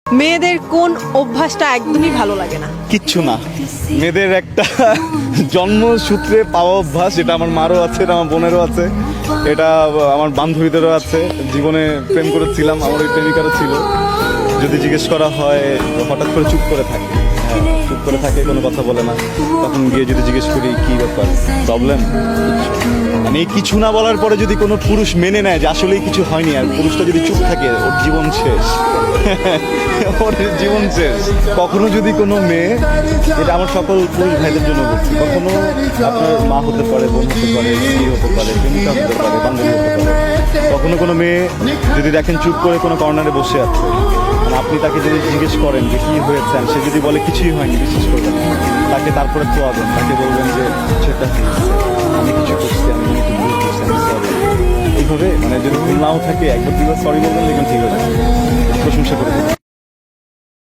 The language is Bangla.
মেয়েদের কোন অভ্যাসটা একদমই ভালো লাগে না? কিচ্ছু না, মেয়েদের একটা জন্মসূত্রে পাওয়া অভ্যাস, এটা আমার মারও আছে, এটা আমার বোনেরও আছে, এটা আমার বান্ধবীদেরও আছে। জীবনে প্রেম করেছিলাম, আমার ওই প্রেমিকারও ছিল। যদি জিজ্ঞেস করা হয় হঠাৎ করে চুপ করে থাকে, চুপ করে থাকে, কোনো কথা বলে না। তখন গিয়ে যদি জিজ্ঞেস করি কি ব্যাপার, প্রবলেম, মানে এই কিছু না বলার পরে যদি কোনো পুরুষ মেনে নেয় যে আসলেই কিছু হয়নি, আর পুরুষটা যদি চুপ থাকে, ওর জীবন শেষ। ওর জীবন শেষ। কখনো যদি কোনো মেয়ে, এটা আমার সকল পুরুষ ভাইদের জন্য বলছি, কখনো আপনার মা হতে পারে, বোন হতে পারে, স্ত্রী হতে পারে, প্রেমিকা হতে পারে, বান্ধবী হতে পারে, কখনো কোনো মেয়ে যদি দেখেন চুপ করে কোনো কর্নারে বসে আছে, মানে আপনি তাকে যদি জিজ্ঞেস করেন যে কী হয়েছে, সে যদি বলে কিছুই হয়নি, বিশ্বাস করবেন না। তাকে তারপরে খোয়াবেন, তাকে বলবেন যে সেটা আমি কিছু করছি, আমি একটু ভুল করছি, আমি সরি। এইভাবে মানে যদি ভুল নাও থাকে, একবার দুবার সরি বলবেন, দেখবেন ঠিক হয়ে যাবে। প্রশংসা করে দেবেন।